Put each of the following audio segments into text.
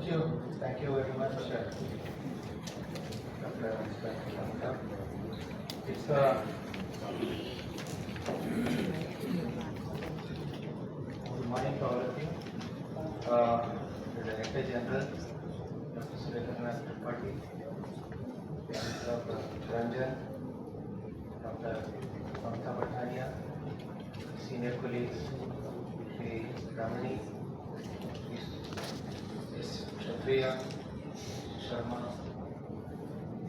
Thank you very much, Dr. It's a good morning to all of you. The Director General, Dr. Surendra Tripathi, Dr. Ranjan, Dr. Mamta Bhattania, senior colleagues, Sri Ramani, Ms. Kshatriya, Sharma,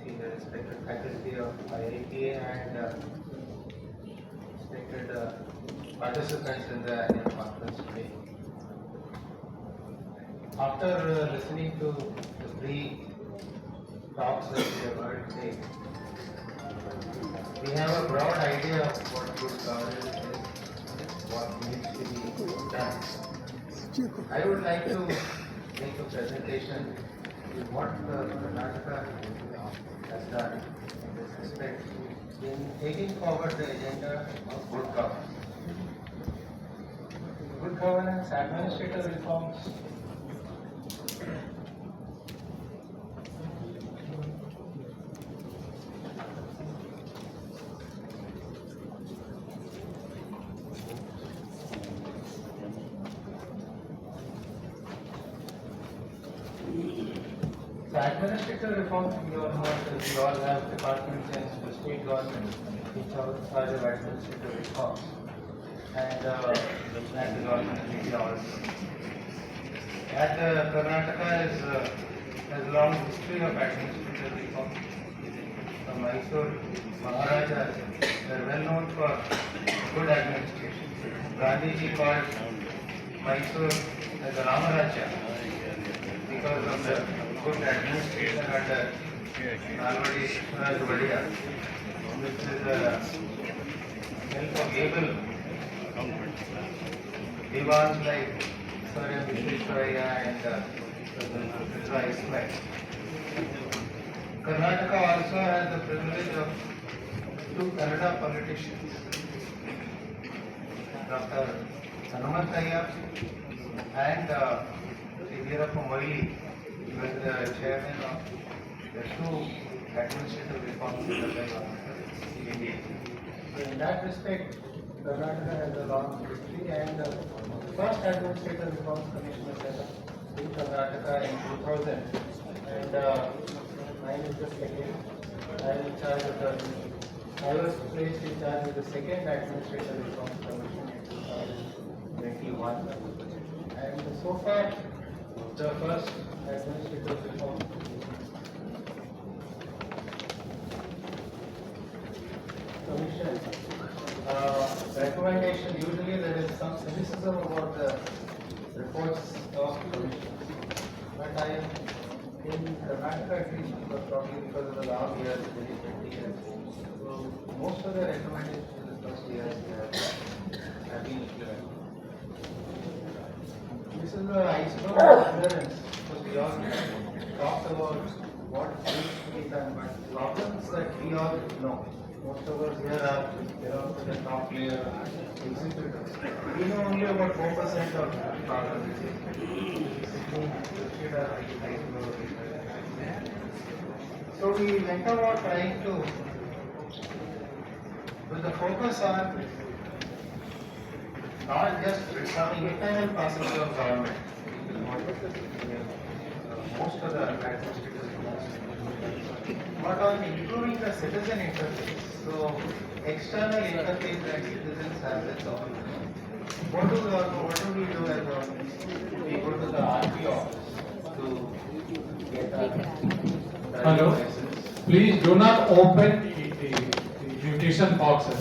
senior respected faculty of IITA and respected participants in the annual conference today. After listening to the three talks that we have heard today, we have a broad idea of what good governance is, what needs to be done. I would like to make a presentation with what Karnataka has done in this respect in taking forward the agenda of good governance. Good governance, administrative reforms, the administrative reforms we all know that we all have departments in the state government which are in charge of administrative reforms and the government of India also. And Karnataka has a long history of administrative reform. The Mysore Maharajas were well known for good administration. Gandhiji called Mysore as a Ramarajya because of the good administration under Nalwadi Rajvadiya, which is a help of able divans like Sir M. Vishweshwaraya and Vijay Ismail. Karnataka also has the privilege of two Kannada politicians, Dr. Hanumantayya and Veerappa Moili, he was the chairman of the two administrative reforms in the government of India. So in that respect, Karnataka has a long history and the first administrative reforms commission was set up in Karnataka in 2000 and mine is the second. I am in charge of I was placed in charge of the second administrative reforms commission in 2021 and so far the first administrative reform commission recommendation, usually there is some cynicism about the reports of commissions, but I am in Karnataka at least probably because of the long years, maybe 20 years, so most of the recommendations in the first years have been implemented. This is the iceberg of ignorance, because we all talk about what needs to be done, but problems that we all know. Most of us here are to the top layer executives. We know only about 4% of problems. So we went about trying to, with the focus on not just becoming internal process of government, most of the administrators, but on improving the citizen interface. So external interface that citizens have with government. What do we do as government? We go to the RP office to get our Hello. license. Please do not open the mutation boxes.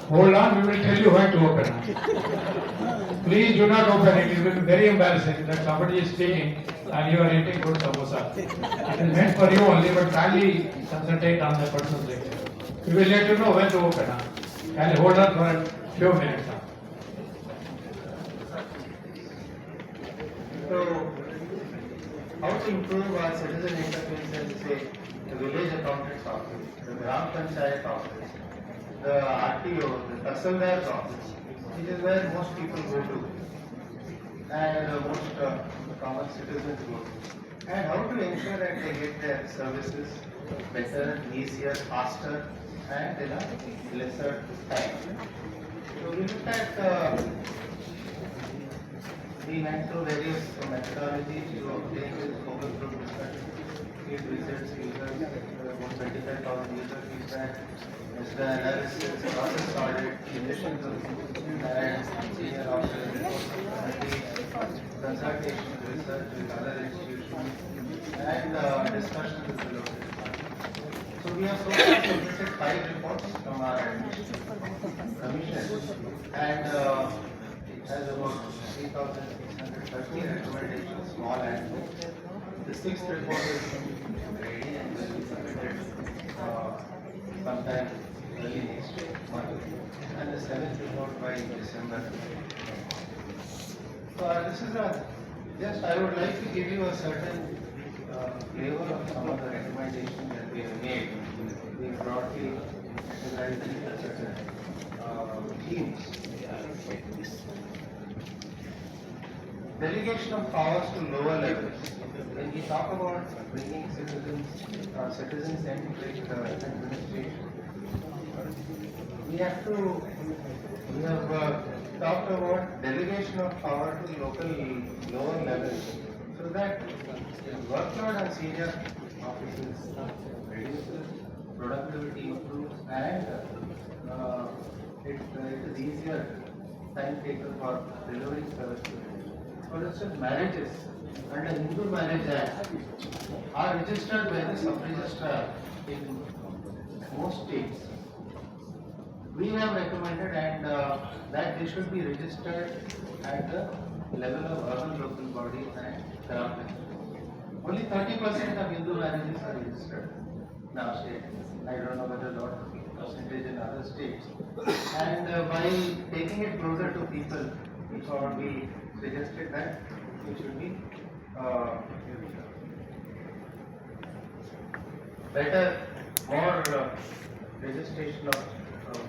Hold on, we will tell you when to open. Please do not open it. It will be very embarrassing that somebody is speaking and you are eating good samosa. It is meant for you only, but kindly concentrate on the person's lecture. We will let you know when to open. Can you hold on for a few minutes? So, how to improve our citizen interface in, say, the village accountant's office, the Gram Panchayat office, the RTO, the Tahsildar's office, which is where most people go to, and most common citizens go through, and how to ensure that they get their services better, easier, faster, and in a lesser time. So we looked at we went through various methodologies to obtain this focus group discussion. Field visits, users, about 25,000 user feedback, the analysis, process audit, emissions of and senior officers, consultation, research with other institutions, and discussions with the local department. So we have so far submitted 5 reports from our commission, and it has about 3,630 recommendations, small and big. The 6th report is ready and will be submitted sometime early next month, and the 7th report by December. So this is just I would like to give you a certain flavor of some of the recommendations that we have made. We broadly divided into certain themes. Delegation of powers to lower levels. When we talk about bringing citizen-centric administration, we have talked about delegation of power to local lower levels, so that workload on senior officers reduces, productivity improves, and it is easier time taken for delivering services. For instance, marriages under Hindu Marriage Act are registered by the sub-registrar in most states. We have recommended and that they should be registered at the level of urban local bodies and government. Only 30% of Hindu marriages are registered in our state. I don't know whether a lot of percentage in other states. And by taking it closer to people, we suggested that it should be better, more registration of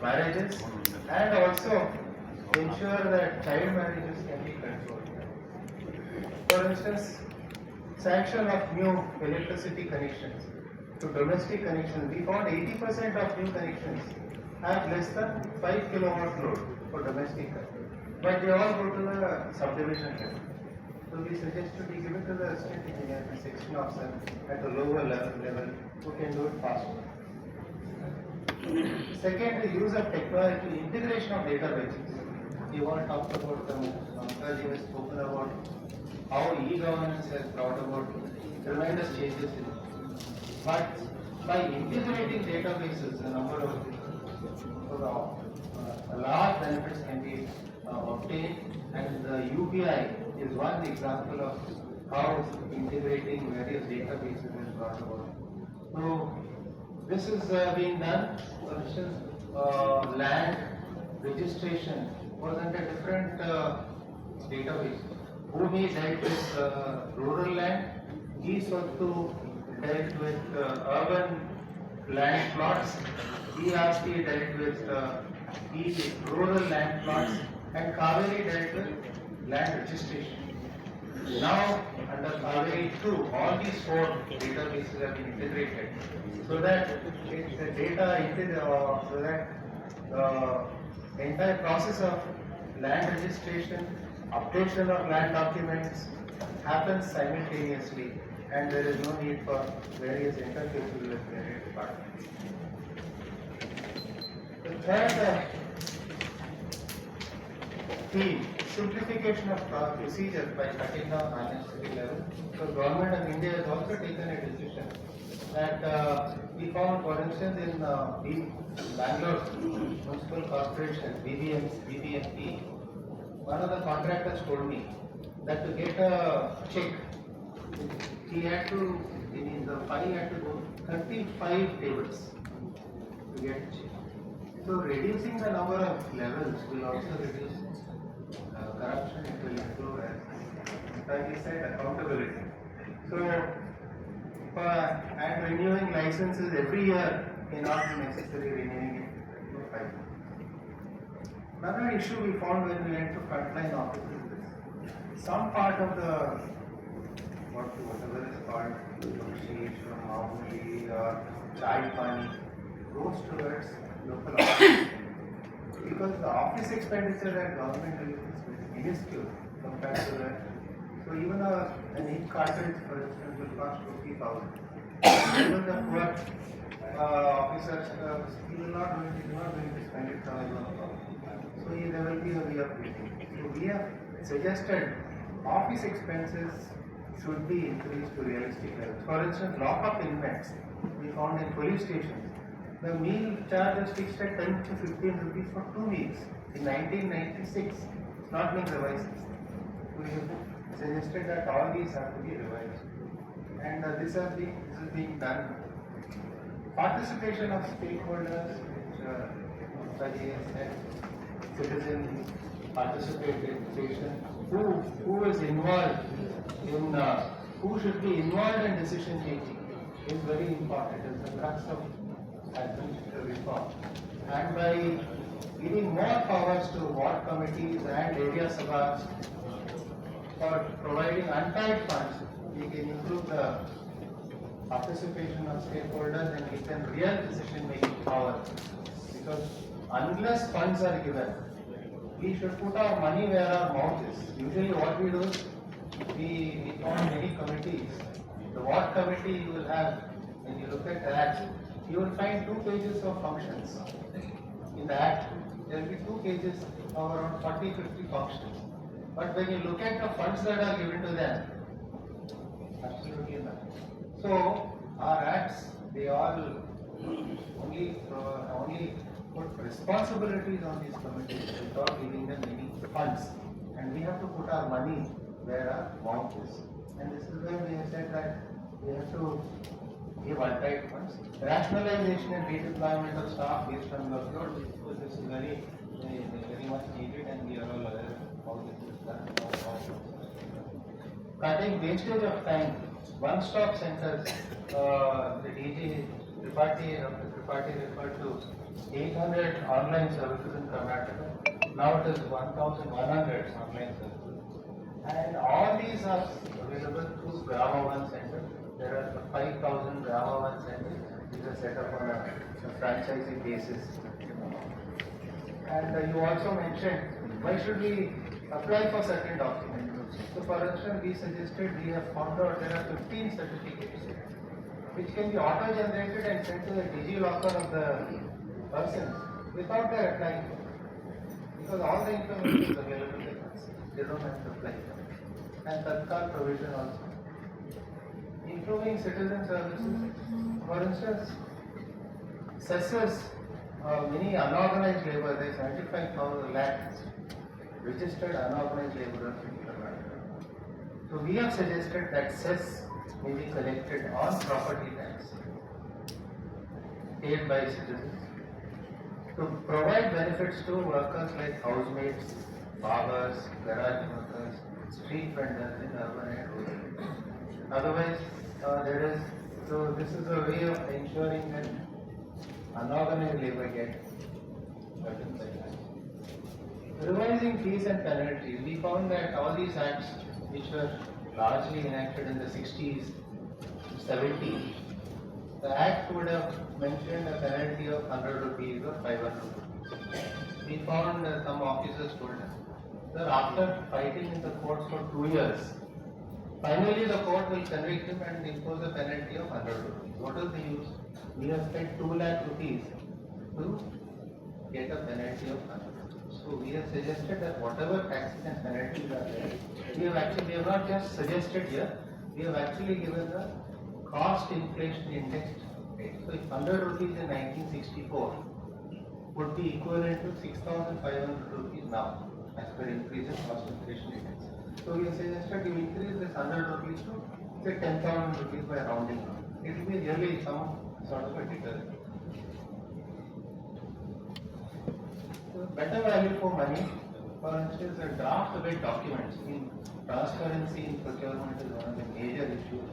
marriages, and also ensure that child marriages can be controlled. For instance, sanction of new electricity connections to domestic connections. We found 80% of new connections have less than 5 kilowatt load for domestic, but they all go to the subdivision level. So we suggest to be given to the state engineer, the section officer at the lower level who can do it faster. Second, the use of technology, integration of databases. We want to talk about Mamtaji has spoken about how e-governance has brought about tremendous changes in it. But by integrating databases, a number of large benefits can be obtained, and the UPI is one example of how integrating various databases is brought about. So this is being done. For instance, land registration was under different database. Bhumi dealt with rural land, E-Swattu dealt with urban land plots, ERP dealt with rural land plots, and Kaveri dealt with land registration. Now, under Kaveri 2, all these 4 databases have been integrated, so that the data so that the entire process of land registration, updation of land documents happens simultaneously, and there is no need for various interfaces with various departments. The third theme, simplification of procedures by cutting down unnecessary level. So government of India has also taken a decision that we found, for instance, in Bangalore Municipal Corporation, BBMP, one of the contractors told me that to get a check, he had to, in the file had to go 35 tables to get a check. So reducing the number of levels will also reduce corruption, it will improve, in fact he said, accountability. So, and renewing licenses every year may not be necessary, renewing it to 5 years. Another issue we found when we went to frontline offices is some part of the resort to whatever is called sheet from Mahuli or chai pani goes towards local office. Because the office expenditure at government is minuscule compared to that. So even an ink cartridge, for instance, will cost 50,000. Even the poor officers, he will not going to spend it on his own. So there will be a way of getting. So we have suggested office expenses should be increased to realistic levels. For instance, lock-up inmates we found in police stations. The meal charge is fixed at 10 to 15 rupees for 2 weeks in 1996. It's not been revised. We have suggested that all these have to be revised. And this is being done. Participation of stakeholders, which Vijay said, citizens participation, who is involved in, who should be involved in decision making is very important. It is the crux of administrative reform. And by giving more powers to ward committees and area sabhas for providing untied funds, we can improve the participation of stakeholders and give them real decision making power. Because unless funds are given, we should put our money where our mouth is. Usually what we do is, we form many committees. The ward committee you will have, when you look at the act, you will find 2 pages of functions. In the act, there will be 2 pages of around 40-50 functions. But when you look at the funds that are given to them, absolutely nothing. So our acts, they all only put responsibilities on these committees without giving them any funds. And we have to put our money where our mouth is. And this is where we have said that we have to give untied funds. Rationalization and redeployment of staff based on workload, because this is very much needed, and we are all aware of how this is done. Cutting wastage of time. One-stop centers, the DG Tripathi referred to 800 online services in Karnataka. Now it is 1,100 online services. And all these are available through Grama One Center. There are 5,000 Grama One centers. These are set up on a franchisee basis. And you also mentioned, why should we apply for certain documents? So for instance, we suggested, we have found out there are 15 certificates which can be auto-generated and sent to the DigiLocker of the person without their applying for it. Because all the information is available with us. They don't have to apply for it. And Tatkal provision also. Improving citizen services. For instance, cesses, many unorganized labor, there is 75,000 lakhs registered unorganized laborers in Karnataka. So we have suggested that cess may be collected on property tax paid by citizens to provide benefits to workers like housemaids, barbers, garage workers, street vendors in urban and rural areas. Otherwise, so this is a way of ensuring that unorganized labor get certain benefits. Revising fees and penalties, we found that all these acts which were largely enacted in the 60s, 70s, the act would have mentioned a penalty of 100 rupees or 500 rupees. We found some officers told us that after fighting in the courts for 2 years, finally the court will convict him and impose a penalty of 100 rupees. What is the use? We have spent 2 lakh rupees to get a penalty of 100 rupees. So we have suggested that whatever taxes and penalties are there, we have not just suggested here, we have actually given the cost inflation indexed rate. So if 100 rupees in 1964 would be equivalent to 6,500 rupees now, as per increase in cost inflation index. So we have suggested we increase this 100 rupees to say 10,000 rupees by rounding. It will be really some sort of a deterrent. So better value for money. For instance, a draft bid documents in transparency in procurement is one of the major issues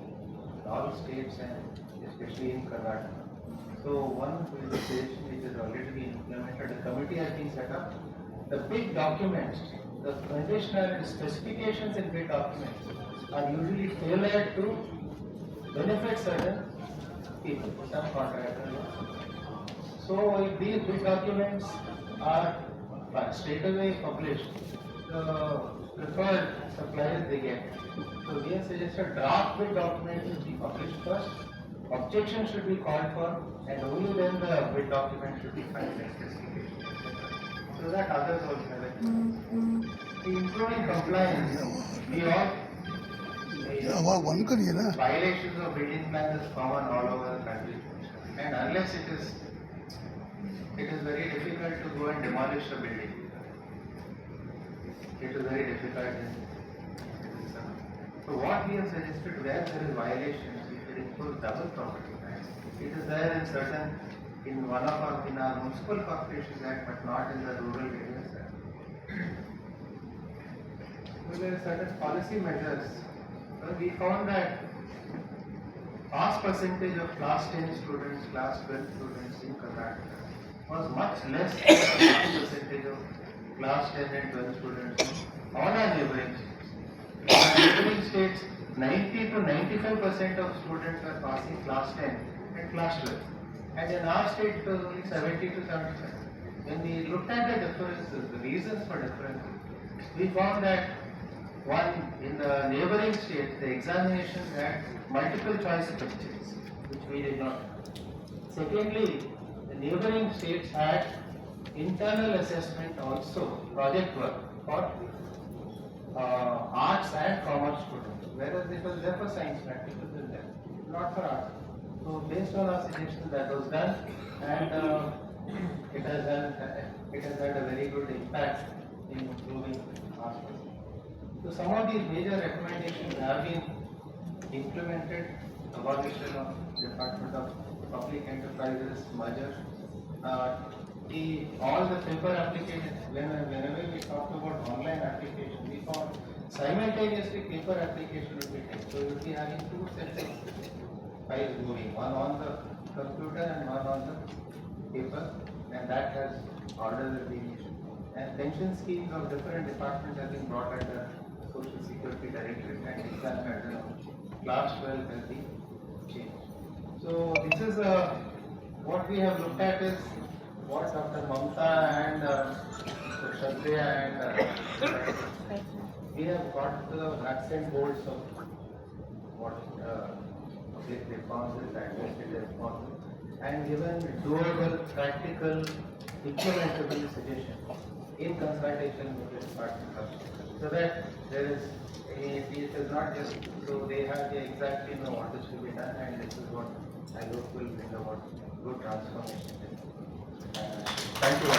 in all states and especially in Karnataka. So one suggestion which has already been implemented, a committee has been set up. The big documents, the conditional specifications in bid documents are usually tailored to benefit certain people, some contractors. So if these bid documents are straight away published, the preferred suppliers they get. So we have suggested draft bid document should be published first, objection should be called for, and only then the bid document should be finalized specification, so that others also have it. The improving compliance, we all violations of building plans is common all over the country, and unless it is very difficult to go and demolish a building. It is very difficult. So what we have suggested, where there is violations, we should impose double property tax. It is there in our municipal corporations act, but not in the rural areas. So there are certain policy measures. So we found that pass percentage of class 10 students, class 12 students in Karnataka was much less than the pass percentage of class 10 and 12 students in all our neighboring states. In our neighboring states, 90 to 95% of students are passing class 10 and class 12. And in our state, it was only 70 to 75. When we looked at the differences, the reasons for differences, we found that one, in the neighboring states, the examinations had multiple choice questions, which we did not. Secondly, the neighboring states had internal assessment also, project work for arts and commerce students, whereas it was there for science practicals and there, not for arts. So based on our suggestion, that was done, and it has had a very good impact in improving arts. So some of these major recommendations have been implemented: abolition of Department of Public Enterprises merger, all the paper applications. Whenever we talked about online application, we found simultaneously paper application would be taken. So we will be having two sets of files moving, one on the computer and one on the paper, and that has orders have been issued. And pension schemes of different departments have been brought under Social Security Directorate, and exam pattern of class 12 has been changed. So this is what we have looked at is what Dr. Mamta and Mr. Kshatriya and we have got the accent boards of what public responses, administrative responses, and given doable, practical, implementable suggestions in consultation with the department, so that there is it is not just so they exactly know what is to be done, and this is what I hope will bring about good transformation. Thank you.